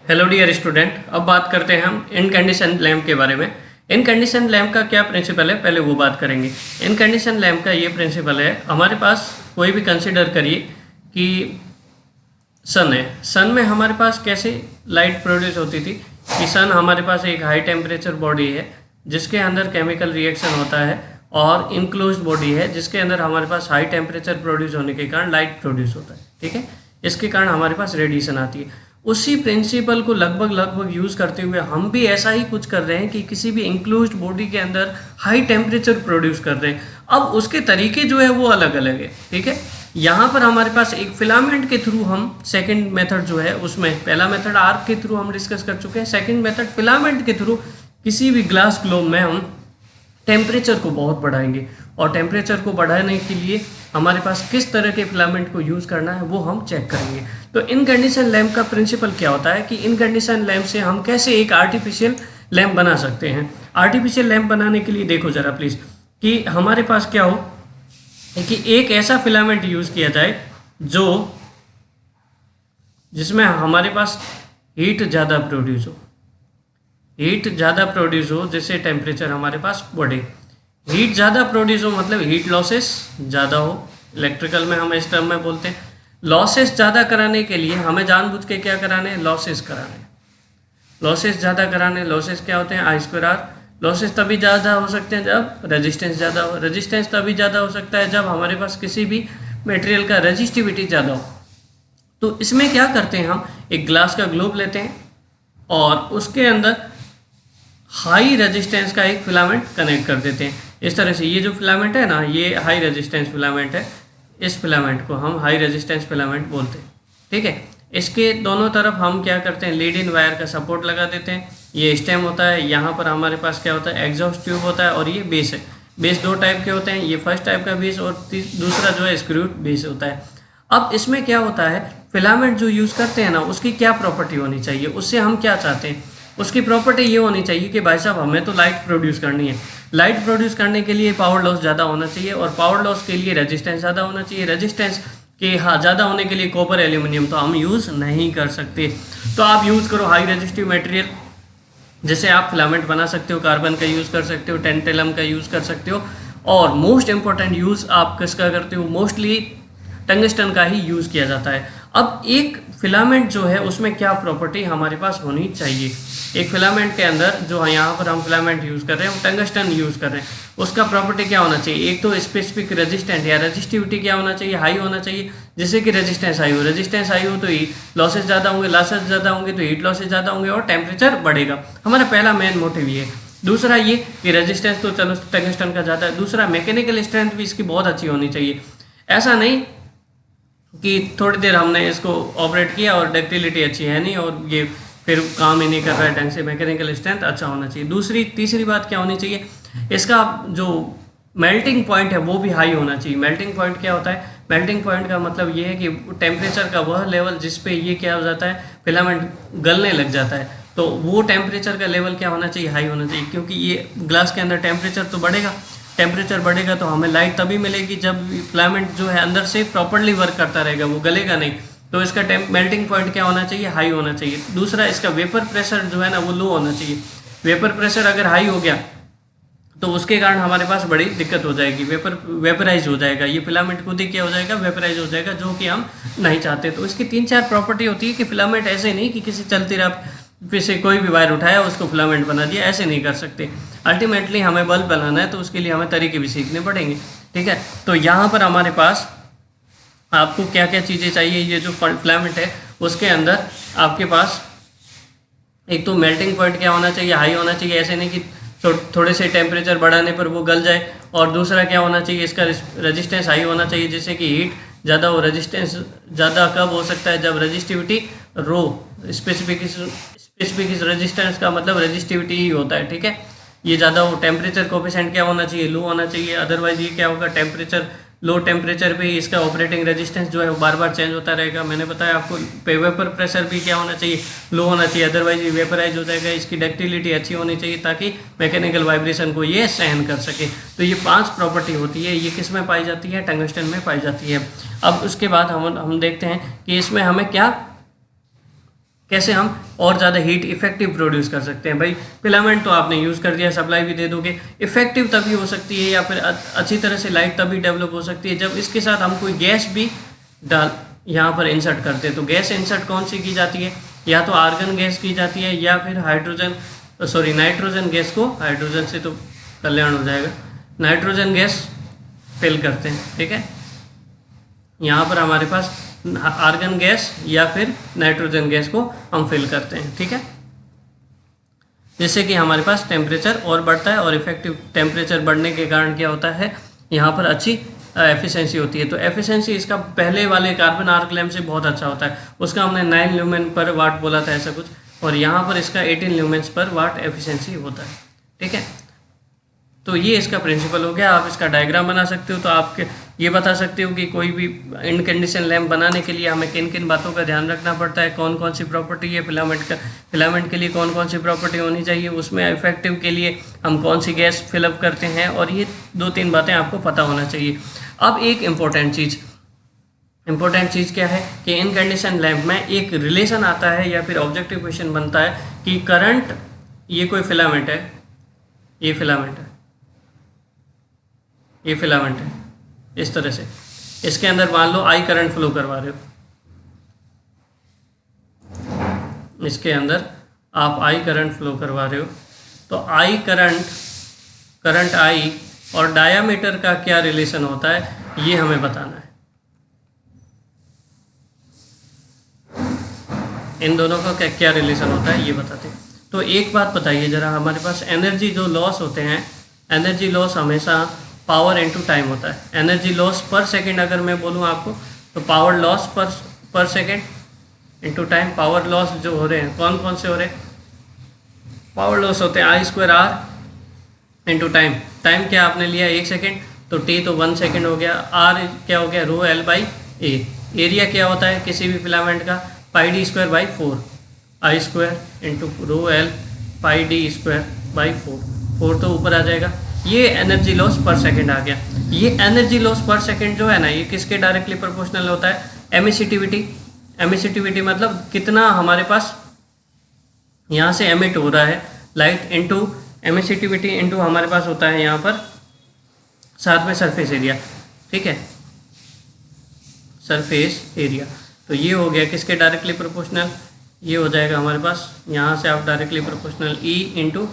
Hello dear student, अब बात करते हैं हम इनकंडीशन लैम्प के बारे में। इनकंडीशन लैम्प का क्या प्रिंसिपल है, पहले वो बात करेंगे। इनकंडीशन लैम्प का ये प्रिंसिपल है, हमारे पास कोई भी कंसीडर करिए कि सन है। सन में हमारे पास कैसे लाइट प्रोड्यूस होती थी कि सन हमारे पास एक हाई टेम्परेचर बॉडी है जिसके अंदर केमिकल रिएक्शन होता है, और इनक्लोज्ड बॉडी है जिसके अंदर हमारे पास हाई टेम्परेचर प्रोड्यूस होने के कारण लाइट प्रोड्यूस होता है। ठीक है, इसके कारण हमारे पास रेडिएशन आती है। उसी प्रिंसिपल को लगभग यूज़ करते हुए हम भी ऐसा ही कुछ कर रहे हैं कि किसी भी इंक्लोज्ड बॉडी के अंदर हाई टेम्परेचर प्रोड्यूस कर रहे हैं। अब उसके तरीके जो है वो अलग अलग है। ठीक है, यहाँ पर हमारे पास एक फिलामेंट के थ्रू हम सेकंड मेथड जो है उसमें, पहला मेथड आर्क के थ्रू हम डिस्कस कर चुके हैं, सेकंड मेथड फिलामेंट के थ्रू किसी भी ग्लास ग्लोब में हम टेम्परेचर को बहुत बढ़ाएंगे, और टेम्परेचर को बढ़ाने के लिए हमारे पास किस तरह के फिलामेंट को यूज़ करना है वो हम चेक करेंगे। तो इनकंडीशन लैम्प का प्रिंसिपल क्या होता है कि इनकंडीशन लैम्प से हम कैसे एक आर्टिफिशियल लैम्प बना सकते हैं। आर्टिफिशियल लैम्प बनाने के लिए देखो ज़रा प्लीज़ कि हमारे पास क्या हो कि एक ऐसा फिलामेंट यूज़ किया जाए जिसमें हमारे पास हीट ज़्यादा प्रोड्यूस हो, जिससे टेम्परेचर हमारे पास बढ़े। हीट ज़्यादा प्रोड्यूस हो मतलब हीट लॉसेस ज़्यादा हो, इलेक्ट्रिकल में हम इस टर्म में बोलते हैं। लॉसेस ज़्यादा कराने के लिए हमें जानबूझ के क्या कराने हैं, लॉसेस कराने, लॉसेस ज़्यादा कराने। लॉसेस क्या होते हैं, I²R। लॉसेस तभी ज़्यादा हो सकते हैं जब रेजिस्टेंस ज़्यादा हो, रेजिस्टेंस तभी ज़्यादा हो सकता है जब हमारे पास किसी भी मटेरियल का रेजिस्टिविटी ज़्यादा हो। तो इसमें क्या करते हैं, हम एक ग्लास का ग्लोब लेते हैं और उसके अंदर हाई रेजिस्टेंस का एक फिलामेंट कनेक्ट कर देते हैं। इस तरह से ये जो फिलामेंट है ना, ये हाई रेजिस्टेंस फिलामेंट है, इस फिलामेंट को हम हाई रेजिस्टेंस फिलामेंट बोलते हैं। ठीक है, इसके दोनों तरफ हम क्या करते हैं, लीड इन वायर का सपोर्ट लगा देते हैं। ये स्टेम होता है, यहाँ पर हमारे पास क्या होता है, एग्जॉस्ट ट्यूब होता है, और ये बेस है। बेस दो टाइप के होते हैं, ये फर्स्ट टाइप का बेस और दूसरा जो है स्क्रूड बेस होता है। अब इसमें क्या होता है, फिलामेंट जो यूज़ करते हैं ना, उसकी क्या प्रॉपर्टी होनी चाहिए, उससे हम क्या चाहते हैं, उसकी प्रॉपर्टी ये होनी चाहिए कि भाई साहब हमें तो लाइट प्रोड्यूस करनी है। लाइट प्रोड्यूस करने के लिए पावर लॉस ज़्यादा होना चाहिए, और पावर लॉस के लिए रेजिस्टेंस ज़्यादा होना चाहिए। रेजिस्टेंस के ज़्यादा होने के लिए कॉपर एल्यूमिनियम तो हम यूज़ नहीं कर सकते। तो आप यूज़ करो हाई रेजिस्टिव मटेरियल, जैसे आप फिलामेंट बना सकते हो, कार्बन का यूज़ कर सकते हो, टेंटेलम का यूज़ कर सकते हो, और मोस्ट इंपॉर्टेंट यूज़ आप किसका करते हो, मोस्टली टंगस्टन का ही यूज़ किया जाता है। अब एक फिलामेंट जो है उसमें क्या प्रॉपर्टी हमारे पास होनी चाहिए, एक फिलामेंट के अंदर जो यहाँ पर हम फिलामेंट यूज़ कर रहे हैं, वो टंगस्टन यूज़ कर रहे हैं, उसका प्रॉपर्टी क्या होना चाहिए, एक तो स्पेसिफिक रेजिस्टेंट या रेजिस्टिविटी क्या होना चाहिए, हाई होना चाहिए, जिससे कि रेजिस्टेंस हाई हो। रेजिस्टेंस हाई हो तो हीट लॉसेज ज़्यादा होंगे, लॉसेज ज़्यादा होंगे तो हीट लॉसेज ज़्यादा होंगे, और टेम्परेचर बढ़ेगा। हमारा पहला मेन मोटिव ये है। दूसरा ये कि रेजिस्टेंस तो चलो टंगस्टन का ज़्यादा है। दूसरा मैकेनिकल स्ट्रेंथ भी इसकी बहुत अच्छी होनी चाहिए। ऐसा नहीं कि थोड़ी देर हमने इसको ऑपरेट किया और डक्टिलिटी अच्छी है नहीं और ये फिर काम ही नहीं कर रहा है ढंग से, मैकेनिकल स्ट्रेंथ अच्छा होना चाहिए। तीसरी बात क्या होनी चाहिए, इसका जो मेल्टिंग पॉइंट है वो भी हाई होना चाहिए। मेल्टिंग पॉइंट क्या होता है, मेल्टिंग पॉइंट का मतलब ये है कि टेम्परेचर का वह लेवल जिस पे ये क्या हो जाता है, फिलामेंट गलने लग जाता है, तो वो टेम्परेचर का लेवल क्या होना चाहिए, हाई होना चाहिए। क्योंकि ये ग्लास के अंदर टेम्परेचर तो बढ़ेगा, टेम्परेचर बढ़ेगा तो हमें लाइट तभी मिलेगी जब फिलामेंट जो है अंदर से प्रॉपर्ली वर्क करता रहेगा, वो गलेगा नहीं। तो इसका मेल्टिंग पॉइंट क्या होना चाहिए, हाई होना चाहिए। दूसरा, इसका वेपर प्रेशर जो है ना वो लो होना चाहिए। वेपर प्रेशर अगर हाई हो गया तो उसके कारण हमारे पास बड़ी दिक्कत हो जाएगी, वेपराइज हो जाएगा, ये फिलामेंट खुद ही क्या हो जाएगा, वेपराइज हो जाएगा, जो कि हम नहीं चाहते। तो इसकी 3-4 प्रॉपर्टी होती है कि फिलामेंट ऐसे नहीं कि किसी चलती राह से कोई भी वायर उठाया उसको फिलामेंट बना दिया, ऐसे नहीं कर सकते। अल्टीमेटली हमें बल्ब बनाना है तो उसके लिए हमें तरीके भी सीखने पड़ेंगे। ठीक है, तो यहाँ पर हमारे पास आपको क्या क्या चीज़ें चाहिए, ये जो फिलामेंट है उसके अंदर आपके पास एक तो मेल्टिंग पॉइंट क्या होना चाहिए, हाई होना चाहिए, ऐसे नहीं कि थोड़े से टेम्परेचर बढ़ाने पर वो गल जाए। और दूसरा क्या होना चाहिए, इसका रेजिस्टेंस हाई होना चाहिए, जिससे कि हीट ज़्यादा हो। रेजिस्टेंस ज़्यादा कब हो सकता है, जब रेजिस्टिविटी रो, स्पेसिफिक रेजिस्टेंस का मतलब रेजिस्टिविटी ही होता है। ठीक है, ये ज़्यादा हो। टेम्परेचर कोफिशिएंट क्या होना चाहिए, लो होना चाहिए, अदरवाइज ये क्या होगा, टेम्परेचर लो टेम्परेचर पे इसका ऑपरेटिंग रेजिस्टेंस जो है वो बार बार चेंज होता रहेगा। मैंने बताया आपको वेपर प्रेशर भी क्या होना चाहिए, लो होना चाहिए, अदरवाइज ये वेपराइज हो जाएगा। इसकी डक्टिलिटी अच्छी होनी चाहिए ताकि मैकेनिकल वाइब्रेशन को ये सहन कर सके। तो ये 5 प्रॉपर्टी होती है, ये किस में पाई जाती है, टंगस्टन में पाई जाती है। अब उसके बाद हम देखते हैं कि इसमें हमें क्या कैसे हम और ज़्यादा हीट इफेक्टिव प्रोड्यूस कर सकते हैं। भाई फिलामेंट तो आपने यूज़ कर दिया, सप्लाई भी दे दोगे, इफेक्टिव तभी हो सकती है या फिर अच्छी तरह से लाइट तभी डेवलप हो सकती है जब इसके साथ हम कोई गैस भी डाल यहाँ पर इंसर्ट करते हैं। तो गैस इंसर्ट कौन सी की जाती है, या तो आर्गन गैस की जाती है या फिर नाइट्रोजन गैस को, हाइड्रोजन से तो कल्याण हो जाएगा, नाइट्रोजन गैस फिल करते हैं। ठीक है, यहाँ पर हमारे पास आर्गन गैस या फिर नाइट्रोजन गैस को हम फिल करते हैं। ठीक है, जिससे कि हमारे पास टेम्परेचर और बढ़ता है, और इफेक्टिव टेम्परेचर बढ़ने के कारण क्या होता है, यहाँ पर अच्छी एफिशिएंसी होती है। तो एफिशिएंसी इसका पहले वाले कार्बन आर्क लैम्प से बहुत अच्छा होता है, उसका हमने 9 ल्यूमेन पर वाट बोला था ऐसा कुछ, और यहाँ पर इसका 18 ल्यूमेन्स पर वाट एफिशिएंसी होता है। ठीक है, तो ये इसका प्रिंसिपल हो गया। आप इसका डायग्राम बना सकते हो, तो आपके ये बता सकते हो कि कोई भी इनकंडीशन लैम्प बनाने के लिए हमें किन किन बातों का ध्यान रखना पड़ता है, कौन कौन सी प्रॉपर्टी है फिलामेंट के लिए कौन कौन सी प्रॉपर्टी होनी चाहिए, उसमें इफेक्टिव के लिए हम कौन सी गैस फिलअप करते हैं, और ये 2-3 बातें आपको पता होना चाहिए। अब एक इम्पोर्टेंट चीज़ क्या है कि इनकंडीशन लैम्प में एक रिलेशन आता है या फिर ऑब्जेक्टिव क्वेश्चन बनता है कि करंट, ये कोई फिलामेंट है, ये फिलामेंट है इस तरह से, इसके अंदर मान लो आई करंट फ्लो करवा रहे हो, इसके अंदर आप आई करंट फ्लो करवा रहे हो, तो आई करंट आई और डायामीटर का क्या रिलेशन होता है ये हमें बताना है। इन दोनों का क्या रिलेशन होता है ये बताते हैं। तो एक बात बताइए ज़रा, हमारे पास एनर्जी जो लॉस होते हैं, एनर्जी लॉस हमेशा पावर इनटू टाइम होता है। एनर्जी लॉस पर सेकंड अगर मैं बोलूँ आपको, तो पावर लॉस पर second into time. Power loss जो हो रहे हैं कौन कौन से हो रहे हैं, पावर लॉस होते हैं I²R इनटू टाइम। टाइम क्या आपने लिया 1 सेकेंड, तो T तो 1 सेकेंड हो गया, R क्या हो गया ρL/A। एरिया क्या होता है किसी भी फिलामेंट का, πd²/4, I² into ρL πd²/4, 4 तो ऊपर आ जाएगा। ये एनर्जी लॉस पर सेकंड आ गया। ये एनर्जी लॉस पर सेकंड जो है ना, ये किसके डायरेक्टली प्रोपोर्शनल होता है, एमिसिटिविटी मतलब कितना हमारे पास यहाँ से एमिट हो रहा है लाइट, इंटू एमिसिटिविटी इंटू हमारे पास होता है यहाँ पर साथ में सरफेस एरिया। ठीक है, सरफेस एरिया, तो ये हो गया किसके डायरेक्टली प्रोपोर्शनल, ये हो जाएगा हमारे पास, यहाँ से आप directly proportional E into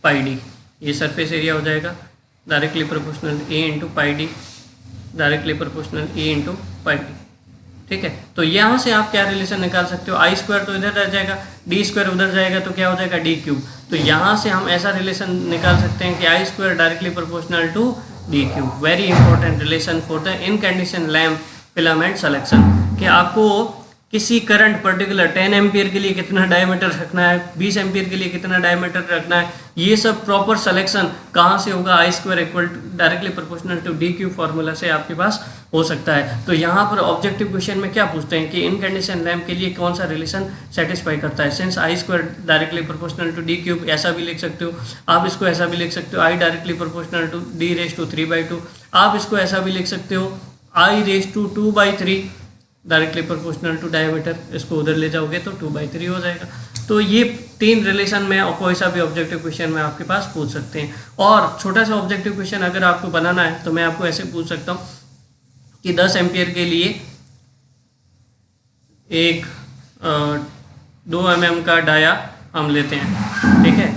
πd, ये सरफेस एरिया हो जाएगा directly proportional A into πd, directly proportional E into πd। ठीक है, तो यहाँ से आप क्या रिलेशन निकाल सकते हो, I² तो इधर रह जाएगा, D² उधर जाएगा, तो क्या हो जाएगा D³। तो यहाँ से हम ऐसा रिलेशन निकाल सकते हैं कि I² directly proportional to D³। Very important relation for the incandescent lamp filament selection, कि आपको किसी करंट पर्टिकुलर 10 एम्पियर के लिए कितना डायमीटर रखना है, 20 एम्पियर के लिए कितना डायमीटर रखना है, ये सब प्रॉपर सिलेक्शन कहाँ से होगा, I² equal directly proportional to D³ formula से आपके पास हो सकता है। तो यहाँ पर ऑब्जेक्टिव क्वेश्चन में क्या पूछते हैं कि इनकंडीशन लैम्प के लिए कौन सा रिलेशन सेटिस्फाई करता है। Since I² directly proportional to D³, ऐसा भी लिख सकते हो आप, इसको ऐसा भी लिख सकते हो I directly proportional to D⁻³ आप इसको ऐसा भी लिख सकते हो I⁻²/3 directly proportional to diameter, इसको उधर ले जाओगे तो 2/3 हो जाएगा। तो ये 3 रिलेशन में और कोई सा भी ऑब्जेक्टिव क्वेश्चन में आपके पास पूछ सकते हैं। और छोटा सा ऑब्जेक्टिव क्वेश्चन अगर आपको बनाना है तो मैं आपको ऐसे पूछ सकता हूँ कि 10 एम्पियर के लिए एक 2 mm का डाया हम लेते हैं। ठीक है,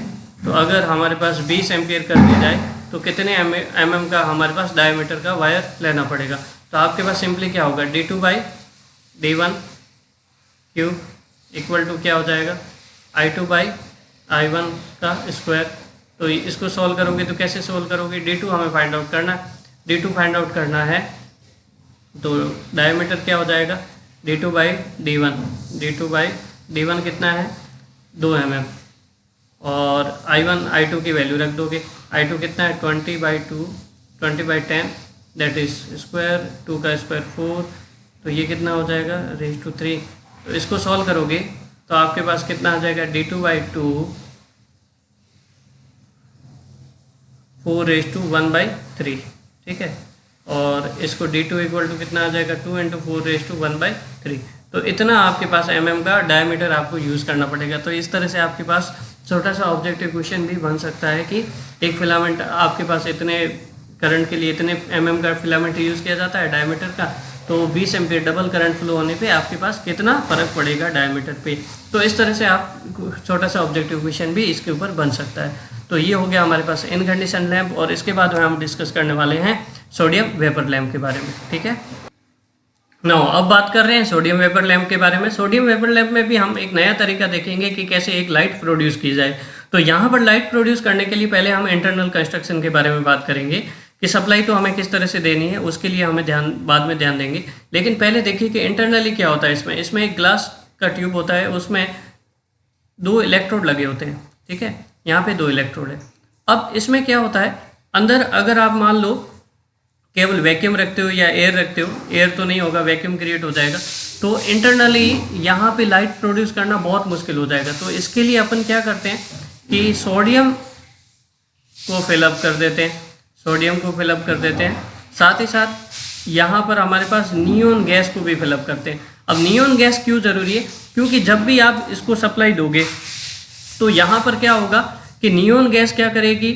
तो अगर हमारे पास 20 एम्पियर कर दिया जाए तो कितने mm का हमारे पास डायमीटर का वायर लेना पड़ेगा। तो आपके पास सिंपली क्या होगा, D2/D1³ इक्वल टू क्या हो जाएगा, I2/I1 का स्क्वायर। तो इसको सॉल्व करोगे तो कैसे सॉल्व करोगे, D2 हमें फाइंड आउट करना है, D2 फाइंड आउट करना है तो डायमीटर क्या हो जाएगा, D2/D1 कितना है 2 mm, और I2 की वैल्यू रख दोगे, I2 कितना है 20/10 दैट इज स्क्वायर, 2 का स्क्वायर 4, तो ये कितना हो जाएगा raised-3। तो इसको सॉल्व करोगे तो आपके पास कितना आ जाएगा, D2/2 4/1/3। ठीक है, और इसको D2 इक्वल टू कितना आ जाएगा, 2 × 4/1/3। तो इतना आपके पास mm का डायमीटर आपको यूज़ करना पड़ेगा। तो इस तरह से आपके पास छोटा सा ऑब्जेक्टिव क्वेश्चन भी बन सकता है कि एक फिलामेंट आपके पास इतने करंट के लिए इतने mm का फिलामेंट यूज़ किया जाता है डायमीटर का, तो 20 एम्पीयर डबल करंट फ्लो होने पे आपके पास कितना फ़र्क पड़ेगा डायमीटर पे। तो इस तरह से आप छोटा सा ऑब्जेक्टिव क्वेश्चन भी इसके ऊपर बन सकता है। तो ये हो गया हमारे पास इनकंडीशन लैंप, और इसके बाद में हम डिस्कस करने वाले हैं सोडियम वेपर लैंप के बारे में। ठीक है, नाउ अब बात कर रहे हैं सोडियम वेपर लैंप के बारे में। सोडियम वेपर लैंप में भी हम एक नया तरीका देखेंगे कि कैसे एक लाइट प्रोड्यूस की जाए। तो यहाँ पर लाइट प्रोड्यूस करने के लिए पहले हम इंटरनल कंस्ट्रक्शन के बारे में बात करेंगे कि सप्लाई तो हमें किस तरह से देनी है, उसके लिए हमें बाद में ध्यान देंगे। लेकिन पहले देखिए कि इंटरनली क्या होता है। इसमें एक ग्लास का ट्यूब होता है, उसमें 2 इलेक्ट्रोड लगे होते हैं। ठीक है, यहाँ पे 2 इलेक्ट्रोड है। अब इसमें क्या होता है, अंदर अगर आप मान लो केवल वैक्यूम रखते हो या एयर रखते हो, एयर तो नहीं होगा, वैक्यूम क्रिएट हो जाएगा, तो इंटरनली यहाँ पे लाइट प्रोड्यूस करना बहुत मुश्किल हो जाएगा। तो इसके लिए अपन क्या करते हैं कि सोडियम को फिलअप कर देते हैं, सोडियम को फिलअप कर देते हैं, साथ ही साथ यहाँ पर हमारे पास नियोन गैस को भी फिलअप करते हैं। अब नियोन गैस क्यों ज़रूरी है, क्योंकि जब भी आप इसको सप्लाई दोगे तो यहाँ पर क्या होगा कि नियोन गैस क्या करेगी,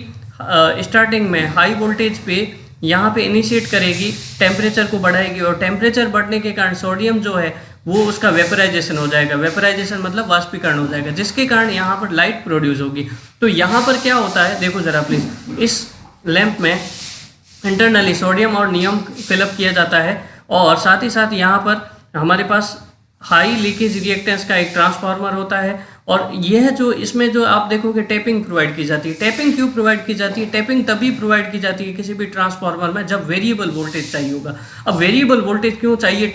स्टार्टिंग में हाई वोल्टेज पे यहाँ पे इनिशिएट करेगी, टेम्परेचर को बढ़ाएगी, और टेम्परेचर बढ़ने के कारण सोडियम जो है वो उसका वेपराइजेशन हो जाएगा। वेपराइजेशन मतलब वाष्पीकरण हो जाएगा, जिसके कारण यहाँ पर लाइट प्रोड्यूस होगी। तो यहाँ पर क्या होता है, देखो ज़रा प्लीज़, इस लैंप में इंटरनली सोडियम और नियम फिलअप किया जाता है, और साथ ही साथ यहाँ पर हमारे पास हाई लीकेज रिएक्टेंस का एक ट्रांसफार्मर होता है। और यह जो इसमें जो आप देखोगे टैपिंग प्रोवाइड की जाती है। टैपिंग क्यों प्रोवाइड की जाती है, टैपिंग तभी प्रोवाइड की जाती है किसी भी ट्रांसफार्मर में जब वेरिएबल वोल्टेज चाहिए होगा। अब वेरिएबल वोल्टेज क्यों चाहिए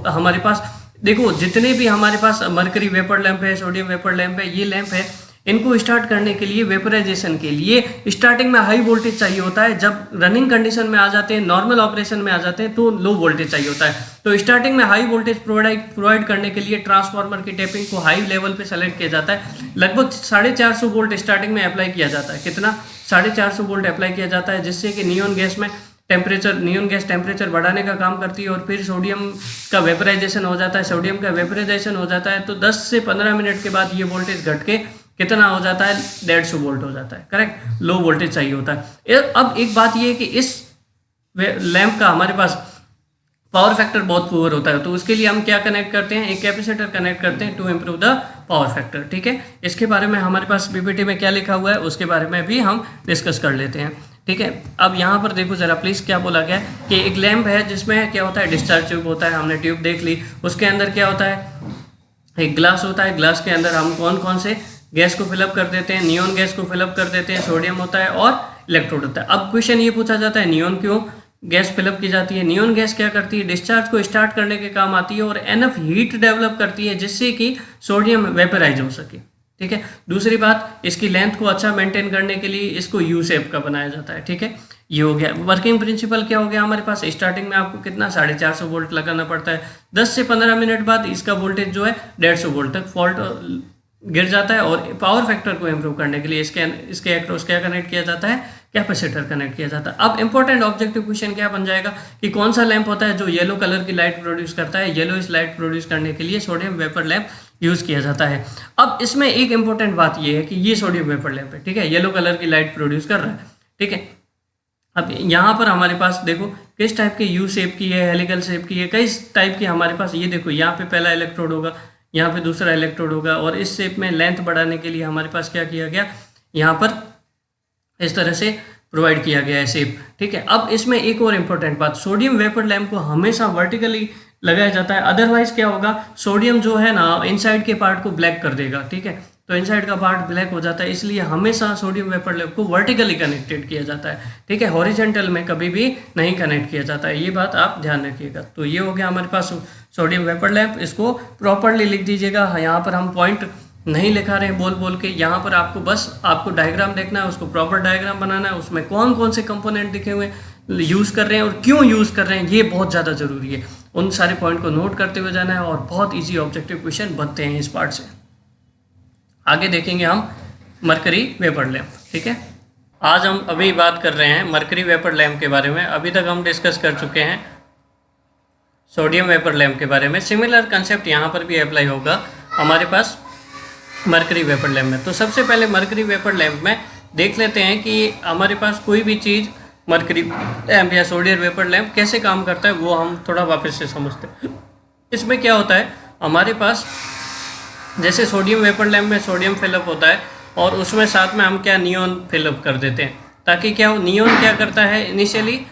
हमारे पास, देखो जितने भी हमारे पास मरकरी वेपर लैंप है, सोडियम वेपर लैंप है, ये लैंप है, इनको स्टार्ट करने के लिए वेपराइजेशन के लिए स्टार्टिंग में हाई वोल्टेज चाहिए होता है। जब रनिंग कंडीशन में आ जाते हैं, नॉर्मल ऑपरेशन में आ जाते हैं, तो लो वोल्टेज चाहिए होता है। तो स्टार्टिंग में हाई वोल्टेज प्रोवाइड करने के लिए ट्रांसफार्मर की टैपिंग को हाई लेवल पे सेलेक्ट किया जाता है। लगभग 450 वोल्ट स्टार्टिंग में अप्लाई किया जाता है। कितना, 450 वोल्ट अप्लाई किया जाता है, जिससे कि नियोन गैस में नियोन गैस टेम्परेचर बढ़ाने का काम करती है, और फिर सोडियम का वेपराइजेशन हो जाता है। सोडियम का वेपराइजेशन हो जाता है तो 10 से 15 मिनट के बाद ये वोल्टेज घट के कितना हो जाता है, 150 वोल्ट हो जाता है। करेक्ट, लो वोल्टेज चाहिए होता है। अब एक बात ये है कि इस लैंप का हमारे पास पावर फैक्टर बहुत पुअर होता है, तो उसके लिए हम क्या कनेक्ट करते हैं, एक कैपेसिटर कनेक्ट करते हैं to improve the power factor. ठीक है, इसके बारे में हमारे पास पीपीटी में क्या लिखा हुआ है उसके बारे में भी हम डिस्कस कर लेते हैं। ठीक है, अब यहाँ पर देखो जरा प्लीज़, क्या बोला गया कि एक लैंप है जिसमें क्या होता है, डिस्चार्ज ट्यूब होता है। हमने ट्यूब देख ली, उसके अंदर क्या होता है, एक ग्लास होता है। ग्लास के अंदर हम कौन कौन से गैस को फिलअप कर देते हैं, नियोन गैस को फिलअप कर देते हैं, सोडियम होता है और इलेक्ट्रोड होता है। अब क्वेश्चन ये पूछा जाता है, नियोन क्यों गैस फिलअप की जाती है। नियोन गैस क्या करती है, डिस्चार्ज को स्टार्ट करने के काम आती है और एनफ हीट डेवलप करती है जिससे कि सोडियम वेपराइज हो सके। ठीक है, दूसरी बात, इसकी लेंथ को अच्छा मेंटेन करने के लिए इसको यू शेप का बनाया जाता है। ठीक है, ये हो गया। वर्किंग प्रिंसिपल क्या हो गया हमारे पास, स्टार्टिंग में आपको कितना 450 वोल्ट लगाना पड़ता है। 10 से 15 मिनट बाद इसका वोल्टेज जो है 150 वोल्ट तक फॉल्ट गिर जाता है, और पावर फैक्टर को इम्प्रूव करने के लिए इसके एक्रॉस क्या कनेक्ट किया जाता है, कैपेसिटर कनेक्ट किया जाता है। अब इंपॉर्टेंट ऑब्जेक्टिव क्वेश्चन क्या बन जाएगा कि कौन सा लैंप होता है जो येलो कलर की लाइट प्रोड्यूस करता है। येलो इस लाइट प्रोड्यूस करने के लिए सोडियम वेपर लैंप यूज किया जाता है। अब इसमें एक इंपॉर्टेंट बात यह है कि ये सोडियम वेपर लैंप है, ठीक है, येलो कलर की लाइट प्रोड्यूस कर रहा है। ठीक है, अब यहाँ पर हमारे पास देखो किस टाइप के यू शेप की है, हेलिकल शेप की है, कई टाइप की हमारे पास। ये देखो यहाँ पे पहला इलेक्ट्रोड होगा, यहाँ पे दूसरा इलेक्ट्रोड होगा, और इस शेप में लेंथ बढ़ाने के लिए हमारे पास क्या किया गया, यहाँ पर इस तरह से प्रोवाइड किया गया है शेप। ठीक है, अब इसमें एक और इम्पोर्टेंट बात, सोडियम वेपर लैंप को हमेशा वर्टिकली लगाया जाता है, अदरवाइज क्या होगा, सोडियम जो है ना इनसाइड के पार्ट को ब्लैक कर देगा। ठीक है, तो इनसाइड का पार्ट ब्लैक हो जाता है, इसलिए हमेशा सोडियम वेपर लैंप को वर्टिकली कनेक्टेड किया जाता है। ठीक है, हॉरिजॉन्टल में कभी भी नहीं कनेक्ट किया जाता है, ये बात आप ध्यान रखिएगा। तो ये हो गया हमारे पास सोडियम वेपर लैंप, इसको प्रॉपरली लिख दीजिएगा। यहाँ पर हम पॉइंट नहीं लिखा रहे हैं बोल बोल के, यहाँ पर आपको बस आपको डायग्राम देखना है, उसको प्रॉपर डायग्राम बनाना है, उसमें कौन कौन से कंपोनेंट दिखे हुए यूज़ कर रहे हैं और क्यों यूज़ कर रहे हैं, ये बहुत ज़्यादा ज़रूरी है। उन सारे पॉइंट को नोट करते हुए जाना है, और बहुत ईजी ऑब्जेक्टिव क्वेश्चन बनते हैं इस पार्ट से। आगे देखेंगे हम मरकरी वेपर लैंप। ठीक है, आज हम अभी बात कर रहे हैं मरकरी वेपर लैंप के बारे में। अभी तक हम डिस्कस कर चुके हैं सोडियम वेपर लैम्प के बारे में। सिमिलर कंसेप्ट यहाँ पर भी अप्लाई होगा हमारे पास मरकरी वेपर लैम्प में। तो सबसे पहले मरकरी वेपर लैम्प में देख लेते हैं कि हमारे पास कोई भी चीज़ मरकरी लैम्प या सोडियम वेपर लैम्प कैसे काम करता है, वो हम थोड़ा वापस से समझते हैं। इसमें क्या होता है, हमारे पास जैसे सोडियम वेपर लैम्प में सोडियम फिलअप होता है और उसमें साथ में हम क्या नियॉन फिलअप कर देते हैं, ताकि क्या हो, नियॉन क्या करता है इनिशियली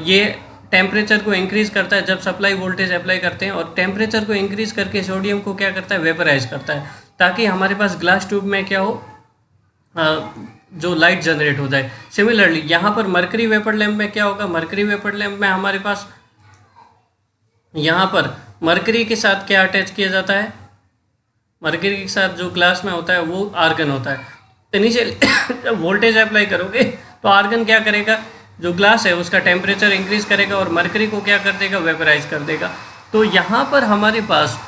ये टेम्परेचर को इंक्रीज़ करता है जब सप्लाई वोल्टेज अप्लाई करते हैं, और टेम्परेचर को इंक्रीज़ करके सोडियम को क्या करता है, वेपराइज करता है, ताकि हमारे पास ग्लास ट्यूब में क्या हो, जो लाइट जनरेट हो जाए। सिमिलरली यहाँ पर मरकरी वेपर लैम्प में क्या होगा, मरकरी वेपर लैम्प में हमारे पास यहाँ पर मरकरी के साथ क्या अटैच किया जाता है, मरकरी के साथ जो ग्लास में होता है वो आर्गन होता है। इनिशियली जब वोल्टेज अप्लाई करोगे तो आर्गन क्या करेगा, जो ग्लास है उसका टेम्परेचर इंक्रीज करेगा और मरकरी को क्या कर देगा, वेपराइज कर देगा। तो यहाँ पर हमारे पास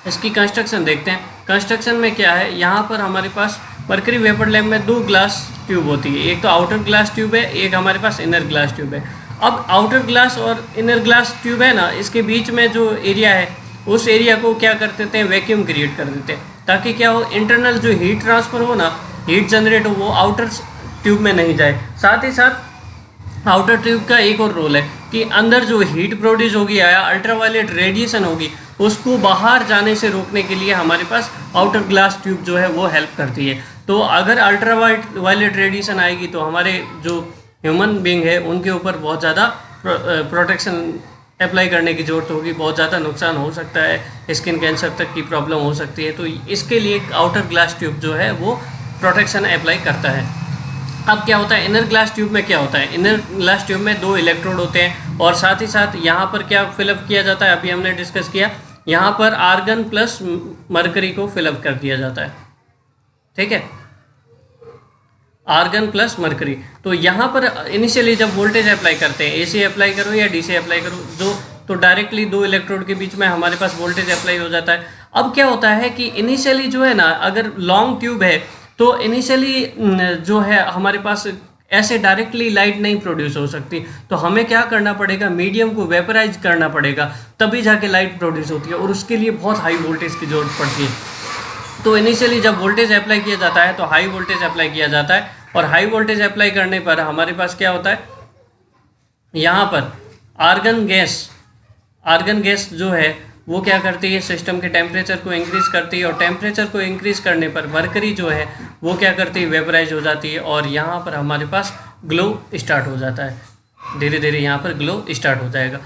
इसकी कंस्ट्रक्शन देखते हैं। कंस्ट्रक्शन में क्या है, यहाँ पर हमारे पास मरकरी वेपर लैम्प में 2 ग्लास ट्यूब होती है, एक तो आउटर ग्लास ट्यूब है, एक हमारे पास इनर ग्लास ट्यूब है। अब आउटर ग्लास और इनर ग्लास ट्यूब है ना, इसके बीच में जो एरिया है उस एरिया को क्या कर देते हैं, वैक्यूम क्रिएट कर देते हैं, ताकि क्या हो, इंटरनल जो हीट ट्रांसफ़र हो ना, हीट जनरेट हो, वो आउटर ट्यूब में नहीं जाए। साथ ही साथ आउटर ट्यूब का एक और रोल है कि अंदर जो हीट प्रोड्यूस होगी या अल्ट्रावायलेट रेडिएशन होगी उसको बाहर जाने से रोकने के लिए हमारे पास आउटर ग्लास ट्यूब जो है वो हेल्प करती है। तो अगर अल्ट्रावायलेट रेडिएशन आएगी तो हमारे जो ह्यूमन बीइंग है उनके ऊपर बहुत ज़्यादा प्रोटेक्शन अप्लाई करने की ज़रूरत होगी, बहुत ज़्यादा नुकसान हो सकता है, स्किन कैंसर तक की प्रॉब्लम हो सकती है। तो इसके लिए आउटर ग्लास ट्यूब जो है वो प्रोटेक्शन अप्लाई करता है। अब क्या होता है, इनर ग्लास ट्यूब में क्या होता है, इनर ग्लास ट्यूब में 2 इलेक्ट्रोड होते हैं और साथ ही साथ यहाँ पर क्या फिलअप किया जाता है, अभी हमने डिस्कस किया, यहाँ पर आर्गन प्लस मरकरी को फिलअप कर दिया जाता है। ठीक है, आर्गन प्लस मरकरी। तो यहाँ पर इनिशियली जब वोल्टेज अप्लाई करते हैं, एसी अप्लाई करो या डीसी अप्लाई करो, जो तो डायरेक्टली 2 इलेक्ट्रोड के बीच में हमारे पास वोल्टेज अप्लाई हो जाता है। अब क्या होता है कि इनिशियली जो है ना, अगर लॉन्ग ट्यूब है तो इनिशियली जो है हमारे पास ऐसे डायरेक्टली लाइट नहीं प्रोड्यूस हो सकती, तो हमें क्या करना पड़ेगा, मीडियम को वेपराइज करना पड़ेगा, तभी जाके लाइट प्रोड्यूस होती है, और उसके लिए बहुत हाई वोल्टेज की ज़रूरत पड़ती है। तो इनिशियली जब वोल्टेज अप्लाई किया जाता है तो हाई वोल्टेज अप्लाई किया जाता है, और हाई वोल्टेज अप्लाई करने पर हमारे पास क्या होता है, यहाँ पर आर्गन गैस जो है वो क्या करती है, सिस्टम के टेम्परेचर को इंक्रीज़ करती है, और टेम्परेचर को इंक्रीज़ करने पर मरकरी जो है वो क्या करती है, वेपराइज हो जाती है, और यहाँ पर हमारे पास ग्लो स्टार्ट हो जाता है, धीरे धीरे यहाँ पर ग्लो स्टार्ट हो जाएगा।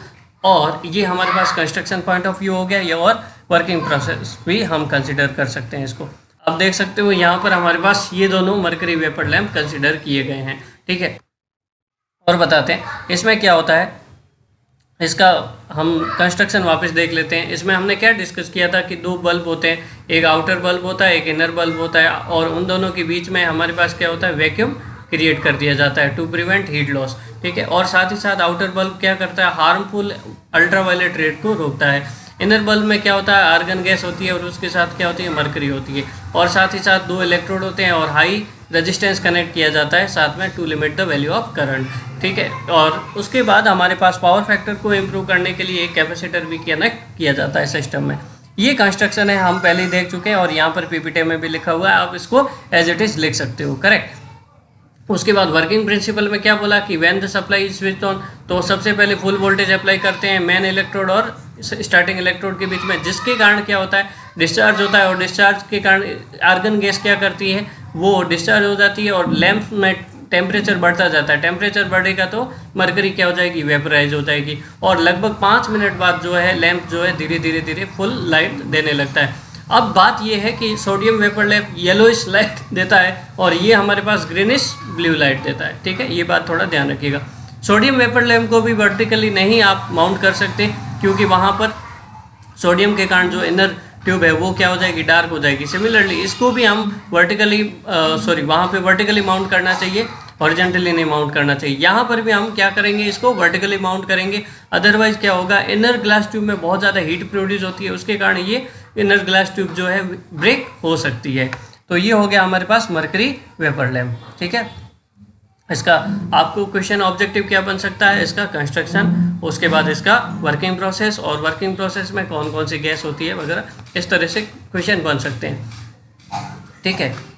और ये हमारे पास कंस्ट्रक्शन पॉइंट ऑफ व्यू हो गया, या और वर्किंग प्रोसेस भी हम कंसिडर कर सकते हैं इसको। अब देख सकते हो यहाँ पर हमारे पास ये दोनों मरकरी वेपर लैम्प कंसिडर किए गए हैं। ठीक है, और बताते हैं इसमें क्या होता है, इसका हम कंस्ट्रक्शन वापस देख लेते हैं। इसमें हमने क्या डिस्कस किया था कि 2 बल्ब होते हैं, एक आउटर बल्ब होता है, एक इनर बल्ब होता है, और उन दोनों के बीच में हमारे पास क्या होता है, वैक्यूम क्रिएट कर दिया जाता है टू प्रिवेंट हीट लॉस। ठीक है, और साथ ही साथ आउटर बल्ब क्या करता है, हार्मफुल अल्ट्रावायलेट रेड को रोकता है। इनर बल्ब में क्या होता है, आर्गन गैस होती है और उसके साथ क्या होती है, मरकरी होती है, और साथ ही साथ 2 इलेक्ट्रोड होते हैं और हाई रेजिस्टेंस कनेक्ट किया जाता है साथ में to limit the value of current. ठीक है, और उसके बाद हमारे पास पावर फैक्टर को इम्प्रूव करने के लिए एक कैपेसिटर भी कनेक्ट किया जाता है सिस्टम में। ये कंस्ट्रक्शन है, हम पहले ही देख चुके हैं, और यहाँ पर पीपीटी में भी लिखा हुआ है, आप इसको एज इट इज़ लिख सकते हो। करेक्ट। उसके बाद वर्किंग प्रिंसिपल में क्या बोला कि when the supply is switched on, तो सबसे पहले फुल वोल्टेज अप्लाई करते हैं मेन इलेक्ट्रोड और स्टार्टिंग इलेक्ट्रोड के बीच में, जिसके कारण क्या होता है, डिस्चार्ज होता है, और डिस्चार्ज के कारण आर्गन गैस क्या करती है, वो डिस्चार्ज हो जाती है और लैंप में टेम्परेचर बढ़ता जाता है। टेम्परेचर बढ़ेगा तो मरकरी क्या हो जाएगी, वेपराइज हो जाएगी, और लगभग 5 मिनट बाद जो है लैंप जो है धीरे धीरे धीरे फुल लाइट देने लगता है। अब बात ये है कि sodium vapour lamp yellowish light देता है और ये हमारे पास ग्रीनिश ब्लू लाइट देता है। ठीक है, ये बात थोड़ा ध्यान रखिएगा। सोडियम वेपर लैंप को भी वर्टिकली नहीं आप माउंट कर सकते, क्योंकि वहाँ पर सोडियम के कारण जो इनर ट्यूब है वो क्या हो जाएगी, डार्क हो जाएगी। सिमिलरली इसको भी हम वहाँ पे वर्टिकली माउंट करना चाहिए, हॉरिजॉन्टली नहीं माउंट करना चाहिए। यहाँ पर भी हम क्या करेंगे, इसको वर्टिकली माउंट करेंगे, अदरवाइज क्या होगा, इनर ग्लास ट्यूब में बहुत ज़्यादा हीट प्रोड्यूस होती है, उसके कारण ये इनर ग्लास ट्यूब जो है ब्रेक हो सकती है। तो ये हो गया हमारे पास मरकरी वेपर लैंप। ठीक है, इसका आपको क्वेश्चन ऑब्जेक्टिव क्या बन सकता है, इसका कंस्ट्रक्शन, उसके बाद इसका वर्किंग प्रोसेस, और वर्किंग प्रोसेस में कौन कौन सी गैस होती है वगैरह, इस तरह से क्वेश्चन बन सकते हैं। ठीक है।